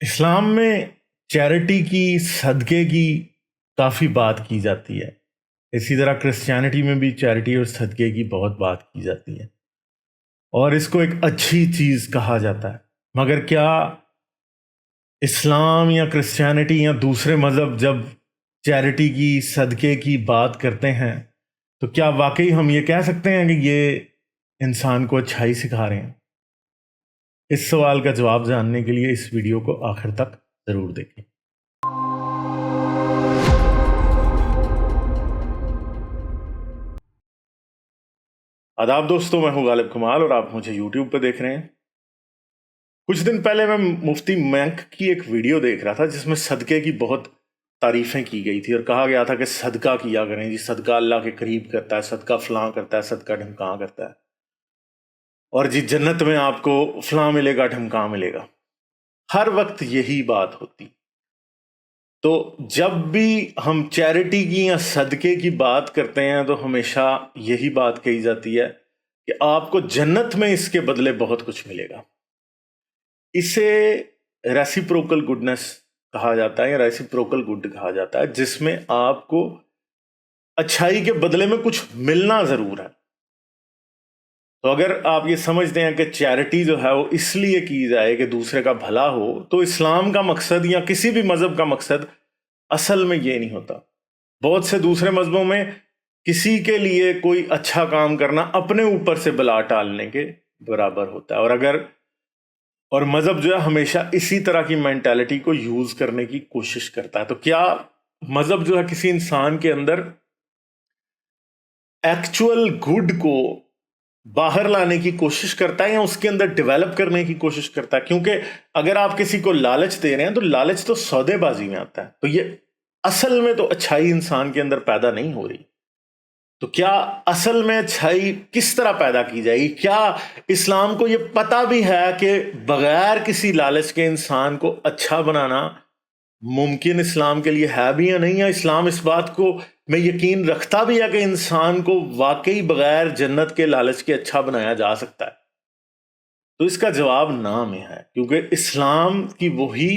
اسلام میں چیریٹی کی، صدقے کی کافی بات کی جاتی ہے. اسی طرح کرسچینٹی میں بھی چیریٹی اور صدقے کی بہت بات کی جاتی ہے اور اس کو ایک اچھی چیز کہا جاتا ہے. مگر کیا اسلام یا کرسچینٹی یا دوسرے مذہب جب چیریٹی کی، صدقے کی بات کرتے ہیں تو کیا واقعی ہم یہ کہہ سکتے ہیں کہ یہ انسان کو اچھائی سکھا رہے ہیں؟ اس سوال کا جواب جاننے کے لیے اس ویڈیو کو آخر تک ضرور دیکھیں. آداب دوستوں، میں ہوں غالب کمال اور آپ مجھے یوٹیوب پہ دیکھ رہے ہیں. کچھ دن پہلے میں مفتی مینک کی ایک ویڈیو دیکھ رہا تھا جس میں صدقے کی بہت تعریفیں کی گئی تھی اور کہا گیا تھا کہ صدقہ کیا کریں جی، صدقہ اللہ کے قریب کرتا ہے، صدقہ فلاں کرتا ہے، صدقہ ڈھمکاں کرتا ہے، اور جی جنت میں آپ کو فلاں ملے گا، ڈھمکاں ملے گا. ہر وقت یہی بات ہوتی. تو جب بھی ہم چیریٹی کی یا صدقے کی بات کرتے ہیں تو ہمیشہ یہی بات کہی جاتی ہے کہ آپ کو جنت میں اس کے بدلے بہت کچھ ملے گا. اسے ریسیپروکل گڈنس کہا جاتا ہے یا ریسیپروکل گڈ کہا جاتا ہے، جس میں آپ کو اچھائی کے بدلے میں کچھ ملنا ضرور ہے. تو اگر آپ یہ سمجھتے ہیں کہ چیریٹی جو ہے وہ اس لیے کی جائے کہ دوسرے کا بھلا ہو، تو اسلام کا مقصد یا کسی بھی مذہب کا مقصد اصل میں یہ نہیں ہوتا. بہت سے دوسرے مذہبوں میں کسی کے لیے کوئی اچھا کام کرنا اپنے اوپر سے بلا ٹالنے کے برابر ہوتا ہے. اور مذہب جو ہے ہمیشہ اسی طرح کی مینٹالٹی کو یوز کرنے کی کوشش کرتا ہے. تو کیا مذہب جو ہے کسی انسان کے اندر ایکچول گڈ کو باہر لانے کی کوشش کرتا ہے یا اس کے اندر ڈیولپ کرنے کی کوشش کرتا ہے؟ کیونکہ اگر آپ کسی کو لالچ دے رہے ہیں تو لالچ تو سودے بازی میں آتا ہے. تو یہ اصل میں تو اچھائی انسان کے اندر پیدا نہیں ہو رہی. تو کیا اصل میں اچھائی کس طرح پیدا کی جائے گی؟ کیا اسلام کو یہ پتہ بھی ہے کہ بغیر کسی لالچ کے انسان کو اچھا بنانا ممکن اسلام کے لیے ہے بھی یا نہیں ہے؟ اسلام اس بات کو میں یقین رکھتا بھی ہے کہ انسان کو واقعی بغیر جنت کے لالچ کے اچھا بنایا جا سکتا ہے؟ تو اس کا جواب نہ میں ہے، کیونکہ اسلام کی وہی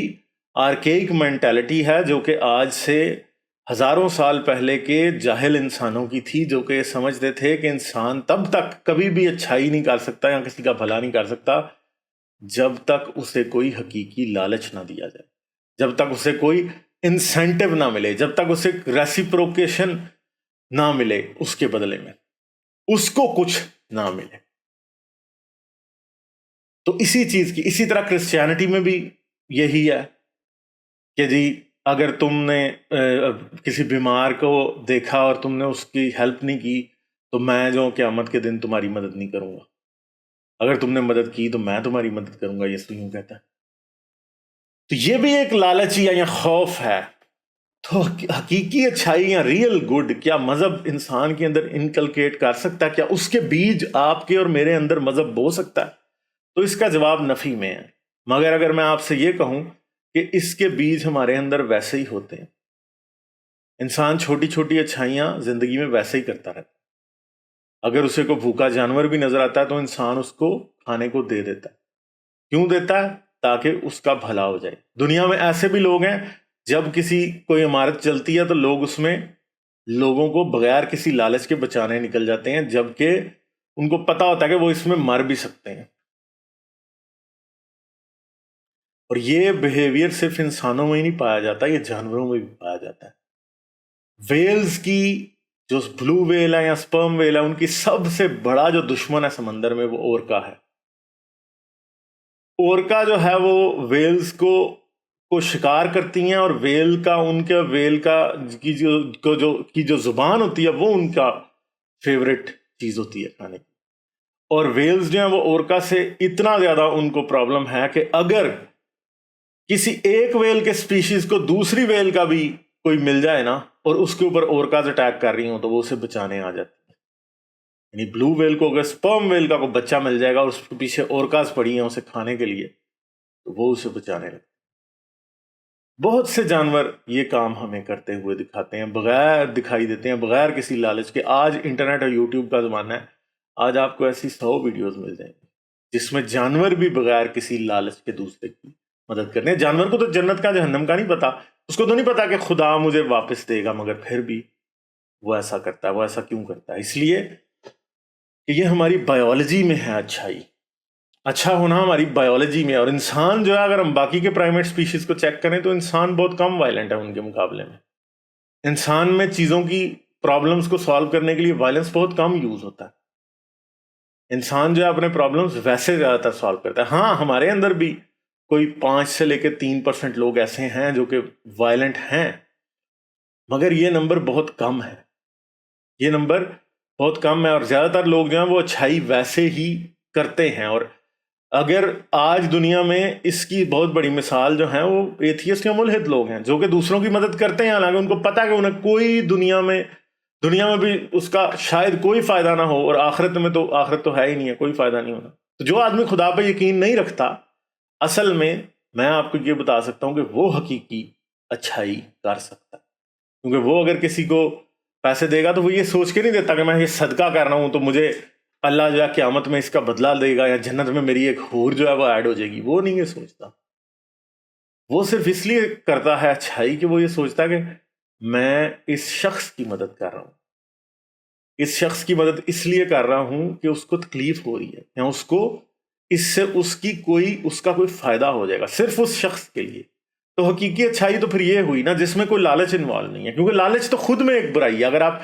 آرکیک مینٹالٹی ہے جو کہ آج سے ہزاروں سال پہلے کے جاہل انسانوں کی تھی، جو کہ سمجھتے تھے کہ انسان تب تک کبھی بھی اچھائی نہیں کر سکتا یا کسی کا بھلا نہیں کر سکتا جب تک اسے کوئی حقیقی لالچ نہ دیا جائے، جب تک اسے کوئی انسینٹیو نہ ملے، جب تک اسے ریسیپروکیشن نہ ملے، اس کے بدلے میں اس کو کچھ نہ ملے. تو اسی طرح کرسچینٹی میں بھی یہی ہے کہ جی اگر تم نے کسی بیمار کو دیکھا اور تم نے اس کی ہیلپ نہیں کی تو میں جو قیامت کے دن تمہاری مدد نہیں کروں گا، اگر تم نے مدد کی تو میں تمہاری مدد کروں گا، یہ یوں کہتا ہے. تو یہ بھی ایک لالچ یا خوف ہے. تو حقیقی اچھائی یا ریئل گڈ کیا مذہب انسان کے اندر انکلکیٹ کر سکتا ہے؟ کیا اس کے بیج آپ کے اور میرے اندر مذہب بو سکتا ہے؟ تو اس کا جواب نفی میں ہے. مگر اگر میں آپ سے یہ کہوں کہ اس کے بیج ہمارے اندر ویسے ہی ہوتے ہیں، انسان چھوٹی چھوٹی اچھائیاں زندگی میں ویسے ہی کرتا رہتا ہے. اگر اسے کو بھوکا جانور بھی نظر آتا ہے تو انسان اس کو کھانے کو دے دیتا ہے. کیوں دیتا ہے؟ تاکہ اس کا بھلا ہو جائے. دنیا میں ایسے بھی لوگ ہیں جب کسی کوئی عمارت چلتی ہے تو لوگ اس میں لوگوں کو بغیر کسی لالچ کے بچانے نکل جاتے ہیں، جبکہ ان کو پتا ہوتا ہے کہ وہ اس میں مر بھی سکتے ہیں. اور یہ بیہیویئر صرف انسانوں میں ہی نہیں پایا جاتا، یہ جانوروں میں بھی پایا جاتا ہے. ویلز کی جو بلو ویل ہے یا سپرم ویل ہے، ان کی سب سے بڑا جو دشمن ہے سمندر میں وہ اورکا ہے. اورکا جو ہے وہ ویلز کو شکار کرتی ہیں اور ویل کی جو زبان ہوتی ہے وہ ان کا فیوریٹ چیز ہوتی ہے کھانے کی. اور ویلز جو ہیں وہ اورکا سے اتنا زیادہ ان کو پرابلم ہے کہ اگر کسی ایک ویل کے سپیشیز کو دوسری ویل کا بھی کوئی مل جائے نا اور اس کے اوپر اورکاز اٹیک کر رہی ہوں تو وہ اسے بچانے آ جاتی ہے. یعنی بلو ویل کو اگر سپرم ویل کا کوئی بچہ مل جائے گا اور اس کے پیچھے اورکاز پڑی ہیں اسے کھانے کے لیے تو وہ اسے بچانے لگے. بہت سے جانور یہ کام ہمیں کرتے ہوئے دکھائی دیتے ہیں بغیر کسی لالچ کے. آج انٹرنیٹ اور یوٹیوب کا زمانہ ہے، آج آپ کو ایسی 100 ویڈیوز مل جائیں گی جس میں جانور بھی بغیر کسی لالچ کے دوسرے کی مدد کرنی ہے. جانور کو تو جنت کا جہنم کا نہیں پتا, اس کو تو نہیں پتا کہ خدا مجھے واپس دے گا, مگر پھر بھی وہ ایسا کرتا ہے. وہ ایسا کیوں کرتا ہے؟ اس لیے کہ یہ ہماری بایولوجی میں ہے اچھائی, اچھا ہونا ہماری بایولوجی میں. اور انسان جو ہے, اگر ہم باقی کے پرائمیٹ سپیشیز کو چیک کریں تو انسان بہت کم وائلنٹ ہے ان کے مقابلے میں. انسان میں چیزوں کی پرابلمس کو سالو کرنے کے لیے وائلنس بہت کم یوز ہوتا ہے. انسان جو ہے اپنے پرابلمس ویسے زیادہ تر سالو کرتا ہے. ہاں, ہمارے اندر بھی کوئی 5 سے لے کے 3% لوگ ایسے ہیں جو کہ وائلنٹ ہیں, مگر یہ نمبر بہت کم ہے. یہ نمبر بہت کم ہے, اور زیادہ تر لوگ جو ہیں وہ اچھائی ویسے ہی کرتے ہیں. اور اگر آج دنیا میں اس کی بہت بڑی مثال جو ہیں وہ ایتھیسٹ یا ملحد لوگ ہیں, جو کہ دوسروں کی مدد کرتے ہیں, حالانکہ ان کو پتہ ہے کہ انہیں کوئی دنیا میں بھی اس کا شاید کوئی فائدہ نہ ہو, اور آخرت تو ہے ہی نہیں ہے, کوئی فائدہ نہیں ہونا. تو جو آدمی خدا پہ یقین نہیں رکھتا, اصل میں آپ کو یہ بتا سکتا ہوں کہ وہ حقیقی اچھائی کر سکتا ہے. کیونکہ وہ اگر کسی کو پیسے دے گا تو وہ یہ سوچ کے نہیں دیتا کہ میں یہ صدقہ کر رہا ہوں تو مجھے اللہ جو ہے قیامت میں اس کا بدلہ دے گا, یا جنت میں میری ایک حور جو ہے وہ ایڈ ہو جائے گی. وہ نہیں یہ سوچتا. وہ صرف اس لیے کرتا ہے اچھائی کہ وہ یہ سوچتا ہے کہ میں اس شخص کی مدد کر رہا ہوں. اس شخص کی مدد اس لیے کر رہا ہوں کہ اس کو تکلیف ہو رہی ہے, یا اس کو اس سے اس کا کوئی فائدہ ہو جائے گا, صرف اس شخص کے لیے. تو حقیقی اچھائی تو پھر یہ ہوئی نا جس میں کوئی لالچ انوالو نہیں ہے, کیونکہ لالچ تو خود میں ایک برائی ہے. اگر آپ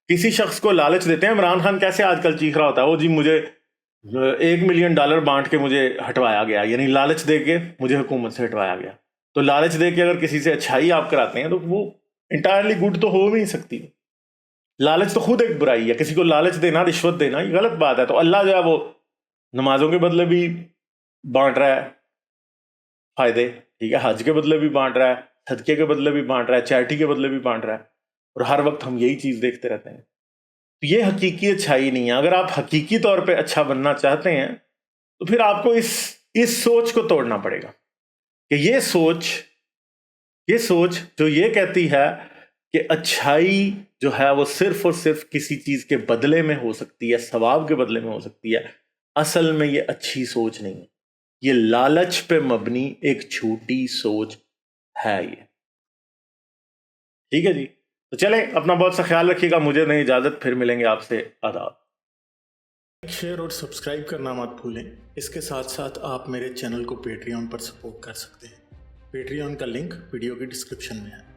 کسی شخص کو لالچ دیتے ہیں, عمران خان کیسے آج کل چیخ رہا ہوتا ہے, وہ جی مجھے $1 ملین بانٹ کے مجھے ہٹوایا گیا, یعنی لالچ دے کے مجھے حکومت سے ہٹوایا گیا. تو لالچ دے کے اگر کسی سے اچھائی آپ کراتے ہیں تو وہ انٹائرلی گڈ تو ہو نہیں سکتی. لالچ تو خود ایک برائی ہے. کسی کو لالچ دینا, رشوت دینا, یہ غلط بات ہے. تو اللہ جو ہے وہ نمازوں کے بدلے بھی بانٹ رہا ہے فائدے, ٹھیک ہے, حج کے بدلے بھی بانٹ رہا ہے, صدقے کے بدلے بھی بانٹ رہا ہے, چیریٹی کے بدلے بھی بانٹ رہا ہے, اور ہر وقت ہم یہی چیز دیکھتے رہتے ہیں. تو یہ حقیقی اچھائی نہیں ہے. اگر آپ حقیقی طور پہ اچھا بننا چاہتے ہیں تو پھر آپ کو اس سوچ کو توڑنا پڑے گا کہ یہ سوچ جو یہ کہتی ہے کہ اچھائی جو ہے وہ صرف اور صرف کسی چیز کے بدلے میں ہو سکتی ہے, ثواب کے بدلے میں ہو سکتی ہے, اصل میں یہ اچھی سوچ نہیں ہے. یہ لالچ پہ مبنی ایک جھوٹی سوچ ہے. یہ ٹھیک ہے جی. تو چلیں, اپنا بہت سا خیال رکھیے گا. مجھے نہیں اجازت, پھر ملیں گے آپ سے. آداب. شیئر اور سبسکرائب کرنا مت بھولیں. اس کے ساتھ ساتھ آپ میرے چینل کو پیٹریون پر سپورٹ کر سکتے ہیں. پیٹریون کا لنک ویڈیو کی ڈسکرپشن میں ہے.